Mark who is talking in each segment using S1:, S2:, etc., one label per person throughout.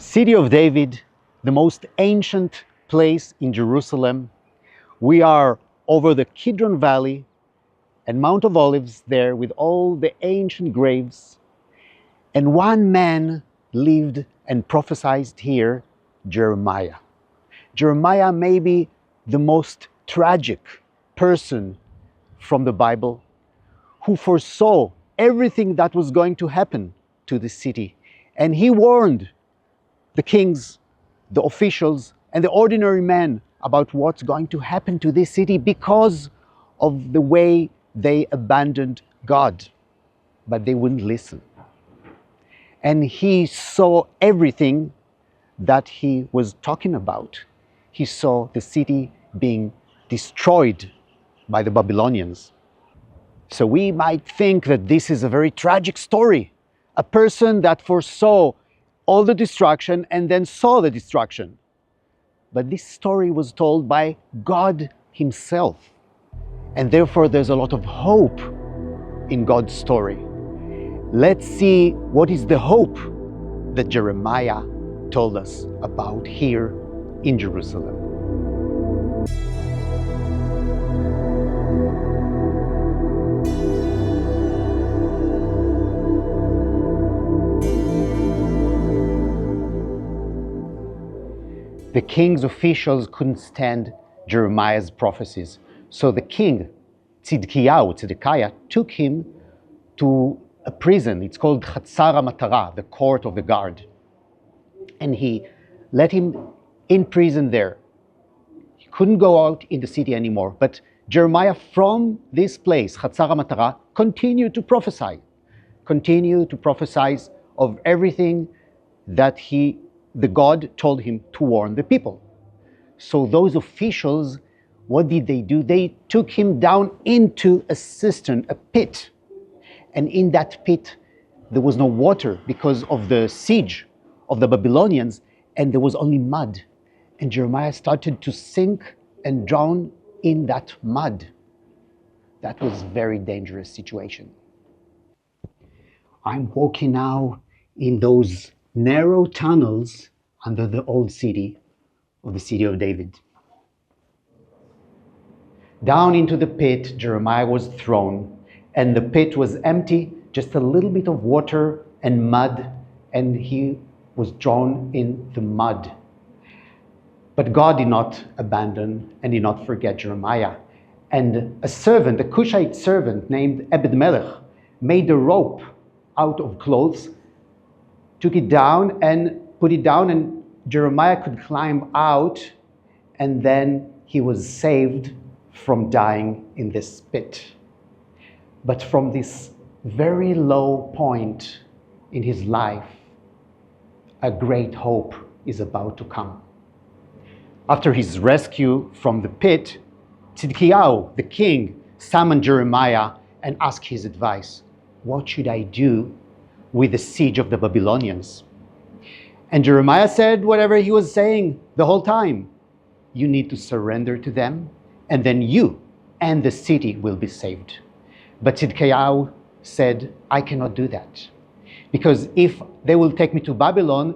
S1: City of David, the most ancient place in Jerusalem. We are over the Kidron Valley and Mount of Olives there with all the ancient graves. And one man lived and prophesied here, Jeremiah. Jeremiah may be the most tragic person from the Bible, who foresaw everything that was going to happen to the city. And he warned the kings, the officials, and the ordinary men about what's going to happen to this city because of the way they abandoned God. But they wouldn't listen. And he saw everything that he was talking about. He saw the city being destroyed by the Babylonians. So we might think that this is a very tragic story. A person that foresaw all the destruction and then saw the destruction. But this story was told by God Himself. And therefore there's a lot of hope in God's story. Let's see what is the hope that Jeremiah told us about here in Jerusalem. The king's officials couldn't stand Jeremiah's prophecies. So the king, Zedekiah, took him to a prison. It's called Chatzar HaMatara, the court of the guard. And he let him in prison there. He couldn't go out in the city anymore. But Jeremiah, from this place, Chatzar HaMatara, continued to prophesy of everything that the God told him to warn the people. So those officials, what did they do? They took him down into a cistern, a pit. And in that pit, there was no water because of the siege of the Babylonians, and there was only mud. And Jeremiah started to sink and drown in that mud. That was a very dangerous situation. I'm walking now in those narrow tunnels under the old city of the city of David. Down into the pit, Jeremiah was thrown, and the pit was empty, just a little bit of water and mud, and he was drawn in the mud. But God did not abandon and did not forget Jeremiah. And a servant, a Cushite servant named Ebed-Melech, made a rope out of clothes, took it down and put it down, and Jeremiah could climb out, and then he was saved from dying in this pit. But from this very low point in his life, a great hope is about to come. After his rescue from the pit, Zedekiah, the king, summoned Jeremiah and asked his advice. What should I do with the siege of the Babylonians? And Jeremiah said whatever he was saying the whole time. You need to surrender to them, and then you and the city will be saved. But Zedekiah said, I cannot do that. Because if they will take me to Babylon,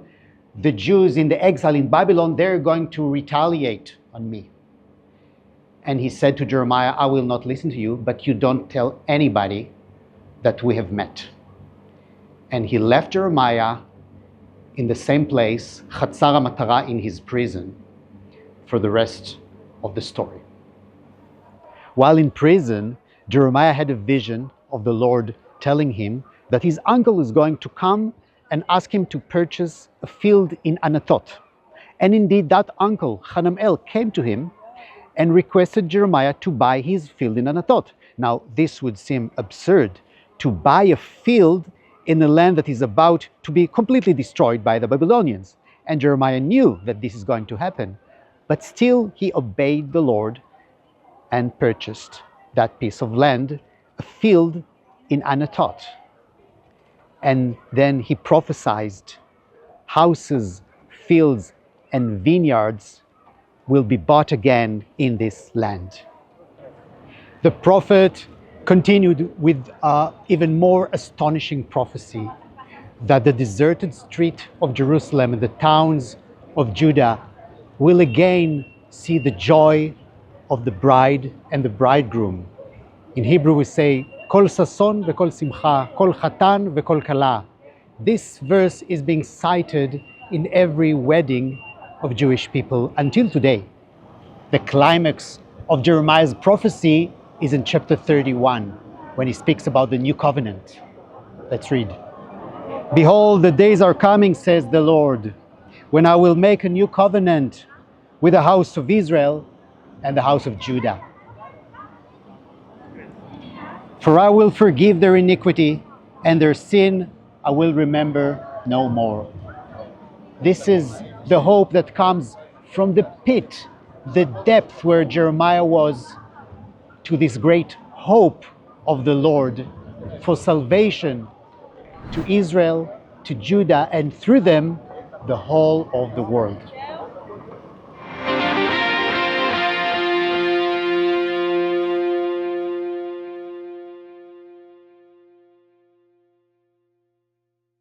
S1: the Jews in the exile in Babylon, they're going to retaliate on me. And he said to Jeremiah, I will not listen to you, but you don't tell anybody that we have met. And he left Jeremiah in the same place, Chatzar HaMatara, in his prison, for the rest of the story. While in prison, Jeremiah had a vision of the Lord telling him that his uncle is going to come and ask him to purchase a field in Anatot. And indeed, that uncle, Hanamel, came to him and requested Jeremiah to buy his field in Anatot. Now, this would seem absurd, to buy a field in a land that is about to be completely destroyed by the Babylonians. And Jeremiah knew that this is going to happen. But still, he obeyed the Lord and purchased that piece of land, a field in Anatot. And then he prophesied houses, fields, and vineyards will be bought again in this land. The prophet continued with even more astonishing prophecy that the deserted street of Jerusalem and the towns of Judah will again see the joy of the bride and the bridegroom. In Hebrew we say, Kol sason v'kol simcha, kol chatan v'kol kala. This verse is being cited in every wedding of Jewish people until today. The climax of Jeremiah's prophecy is in chapter 31, when he speaks about the new covenant. Let's read. Behold, the days are coming, says the Lord, when I will make a new covenant with the house of Israel and the house of Judah. For I will forgive their iniquity, and their sin I will remember no more. This is the hope that comes from the pit, the depth where Jeremiah was, to this great hope of the Lord for salvation to Israel, to Judah, and through them, the whole of the world.